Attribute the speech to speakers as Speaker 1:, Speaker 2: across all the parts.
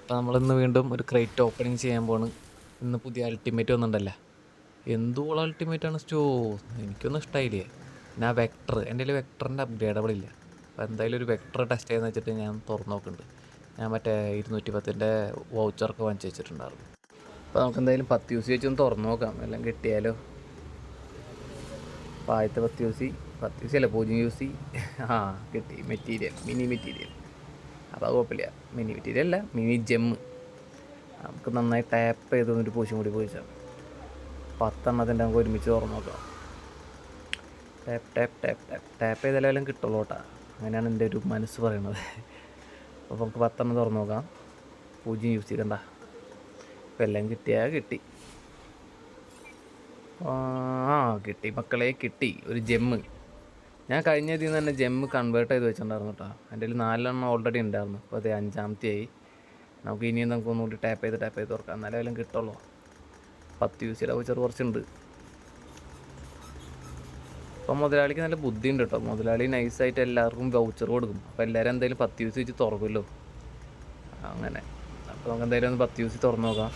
Speaker 1: അപ്പോൾ നമ്മളിന്ന് വീണ്ടും ഒരു ക്രേറ്റ് ഓപ്പണിങ് ചെയ്യാൻ പോണ്. ഇന്ന് പുതിയ അൾട്ടിമേറ്റ് വന്നിട്ടുണ്ടല്ലോ. എന്തുള്ള അൾട്ടിമേറ്റാണ് സ്റ്റോ, എനിക്കൊന്നും ഇഷ്ടമായില്ലേ. പിന്നെ ആ വെക്ടർ, എൻ്റെ കയ്യിൽ വെക്ടറിൻ്റെ അപ്ഗ്രേഡബിൾ ഇല്ല. അപ്പോൾ എന്തായാലും ഒരു വെക്ടർ ടെസ്റ്റ് ചെയ്യാന്ന് വെച്ചിട്ട് ഞാൻ തുറന്നു നോക്കുന്നുണ്ട്. ഞാൻ മറ്റേ 210 വൗച്ചറൊക്കെ വാങ്ങിച്ച് വെച്ചിട്ടുണ്ടായിരുന്നു. അപ്പോൾ നമുക്ക് എന്തായാലും 10 യൂസ് വെച്ചൊന്ന് തുറന്നു നോക്കാം, എല്ലാം കിട്ടിയാലോ. അപ്പോൾ ആദ്യത്തെ 10 യൂസ് അല്ല 0 യൂസ്. കിട്ടി മെറ്റീരിയൽ, മിനി മെറ്റീരിയൽ. അപ്പോൾ അത് കുഴപ്പമില്ല. മിനി മെറ്റീരിയൽ അല്ല, മിനി ജെമ്മ്. നമുക്ക് നന്നായി ടാപ്പ് ചെയ്ത് ഒരു പൂശും കൂടി പൂശാം. 10 നമുക്ക് ഒരുമിച്ച് തുറന്നു നോക്കാം. Tap tap tap tap tap ചെയ്താലും കിട്ടുള്ളൂ കേട്ടോ. അങ്ങനെയാണ് എൻ്റെ ഒരു മനസ്സ് പറയണത്. അപ്പോൾ നമുക്ക് 10 തുറന്നു നോക്കാം. 0 യൂസ് ചെയ്തണ്ട. അപ്പോൾ എല്ലാം കിട്ടിയാൽ കിട്ടി. കിട്ടി മക്കളെ, കിട്ടി ഒരു ജെമ്മ്. ഞാൻ കഴിഞ്ഞ ഇതിൽ നിന്ന് തന്നെ ജെമ്മ് കൺവേർട്ട് ചെയ്ത് വെച്ചിട്ടുണ്ടായിരുന്നു കേട്ടോ. എൻ്റെ കയ്യിൽ 4 ഓൾറെഡി ഉണ്ടായിരുന്നു. അപ്പോൾ അത് 5ാമത്തെയായി. നമുക്ക് ഇനിയും നമുക്ക് ഒന്നുകൂടി ടാപ്പ് ചെയ്ത് തുറക്കാം, എന്നാലേ എല്ലാം കിട്ടുള്ളൂ. 10 യൂസ് ചെയ്ത വൗച്ചർ കുറച്ചുണ്ട്. അപ്പോൾ മുതലാളിക്ക് നല്ല ബുദ്ധിയുണ്ട് കേട്ടോ. മുതലാളി നൈസായിട്ട് എല്ലാവർക്കും വൗച്ചർ കൊടുക്കും. അപ്പോൾ എല്ലാവരും എന്തായാലും 10 യൂസ് വെച്ച് തുറക്കുമല്ലോ, അങ്ങനെ. അപ്പോൾ നമുക്ക് എന്തായാലും ഒന്ന് 10 യൂസ് തുറന്ന് നോക്കാം,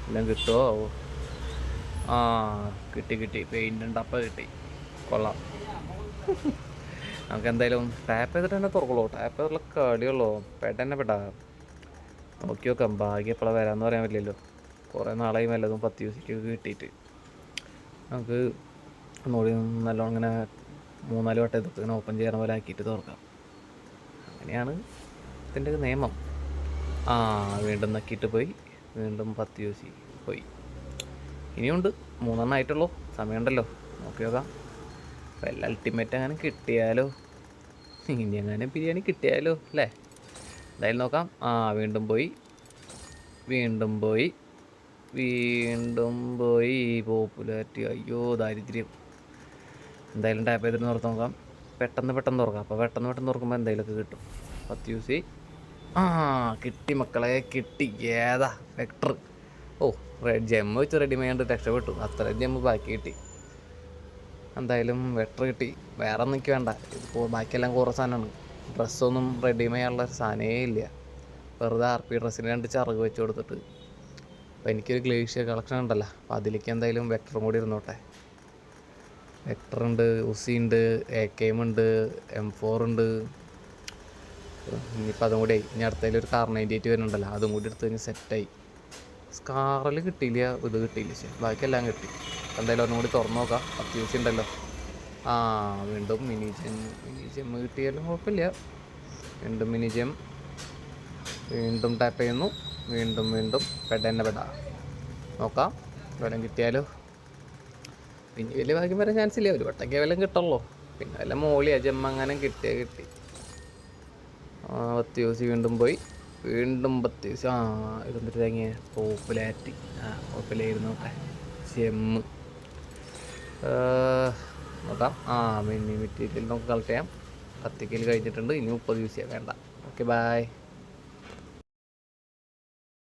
Speaker 1: എല്ലാം കിട്ടുമോ. കിട്ടി പെയിൻ്റ് ഉണ്ട്. അപ്പം കിട്ടി, കൊള്ളാം. നമുക്ക് എന്തായാലും ടാപ്പ് ചെയ്തിട്ട് തന്നെ തുറക്കുള്ളൂ. ടാപ്പ് ചെയ്തിട്ടുള്ള കളിയുള്ളൂ. പെട്ടാ നോക്കി നോക്കാം. ഭാഗ്യം എപ്പോഴാണ് വരാമെന്ന് പറയാൻ പറ്റില്ലല്ലോ. കുറേ നാളായി വല്ലതും 10 യൂസിക്ക് കിട്ടിയിട്ട്. നമുക്ക് ഒന്നുകൂടി നല്ലോണം ഇങ്ങനെ 3-4 വട്ടം ഇതൊക്കെ ഇങ്ങനെ ഓപ്പൺ ചെയ്യണ പോലെ ആക്കിയിട്ട് തുറക്കാം. അങ്ങനെയാണ് ഇതിൻ്റെ നിയമം. വീണ്ടും നക്കിയിട്ട് പോയി, വീണ്ടും 10 യൂസി പോയി. ഇനിയുണ്ട് 3 ആയിട്ടുള്ളൂ, സമയമുണ്ടല്ലോ. നോക്കി നോക്കാം. അപ്പോൾ എല്ലാ അൾട്ടിമേറ്റ് അങ്ങനെ കിട്ടിയാലോ, ഇനി അങ്ങനെ ബിരിയാണി കിട്ടിയാലോ അല്ലേ. എന്തായാലും നോക്കാം. വീണ്ടും പോയി പോപ്പുലാരിറ്റി. അയ്യോ ദാരിദ്ര്യം. എന്തായാലും ടാപ്പ് ചെയ്തിട്ട് തുറത്ത് നോക്കാം. പെട്ടെന്ന് തുറക്കാം. അപ്പോൾ പെട്ടെന്ന് തുറക്കുമ്പോൾ എന്തെങ്കിലുമൊക്കെ കിട്ടും. 10 യൂസ്. കിട്ടി മക്കളെ, കിട്ടി. ഏതാ വെക്ടർ. റെഡ് ജെമ്മ് വെച്ച് റെഡിമേഡ് ചെയ്യേണ്ട രക്ഷപ്പെട്ടു. അത്രയും ജെമ്മ് ബാക്കി കിട്ടി. എന്തായാലും വെക്ടർ കിട്ടി. വേറെ ഒന്നും എനിക്ക് വേണ്ട. ഇതിപ്പോൾ ബാക്കിയെല്ലാം കുറേ സാധനമാണ്. ഡ്രസ്സൊന്നും റെഡിമേഡ് ചെയ്യാനുള്ള സാധനമേ ഇല്ല. വെറുതെ RP ഡ്രസ്സിന് 2 ചിറക് വെച്ച് കൊടുത്തിട്ട്. അപ്പോൾ എനിക്കൊരു ഗ്ലേഷ്യർ കളക്ഷൻ ഉണ്ടല്ലോ, അപ്പോൾ അതിലേക്ക് എന്തായാലും വെക്ടറും കൂടി ഇരുന്നോട്ടെ. വെക്ടറുണ്ട്, ഉസി ഉണ്ട്, AKM ഉണ്ട്, M4 ഉണ്ട്. ഇനിയിപ്പോൾ അതും കൂടി ആയി. ഇനി അടുത്തതിലൊരു കാർ 98 വരുന്നുണ്ടല്ലോ, അതും കൂടി എടുത്ത് കഴിഞ്ഞ് സെറ്റായി. സ്കാറിൽ കിട്ടിയില്ല, ഇത് കിട്ടിയില്ല. ബാക്കിയെല്ലാം കിട്ടി. എന്തായാലും ഒന്നും കൂടി തുറന്നു നോക്കാം. 10 യൂസ് ഉണ്ടല്ലോ. വീണ്ടും മിനി ജെമ്മ് കിട്ടിയാലും കുഴപ്പമില്ല. വീണ്ടും മിനി ജെം. വീണ്ടും ടാപ്പ് ചെയ്യുന്നു. വീണ്ടും പെടാ നോക്കാം. വല്ലതും കിട്ടിയാലോ. പിന്നെ വലിയ ഭാഗ്യം വരാൻ ചാൻസ് ഇല്ല. ഒരു വട്ടൊക്കെ വല്ലതും കിട്ടുള്ളൂ. പിന്നെ വല്ല മോളിയാ ജെമ്മ് അങ്ങനെ കിട്ടി. 10 യൂസ് വീണ്ടും പോയി. വീണ്ടും 10 യൂസ്. ഇതെന്തൊരു തേങ്ങിയ പോപ്പുലാരിറ്റി. കുഴപ്പമില്ലായിരുന്നു. നോട്ടെ ജെമ്മ് നോക്കാം. മിനി മെറ്റീരിയൽ നമുക്ക് കളക്ട് ചെയ്യാം. 10 കഴിഞ്ഞിട്ടുണ്ട്. ഇനി 30 യൂസ് ചെയ്യാം. വേണ്ട. Okay, by.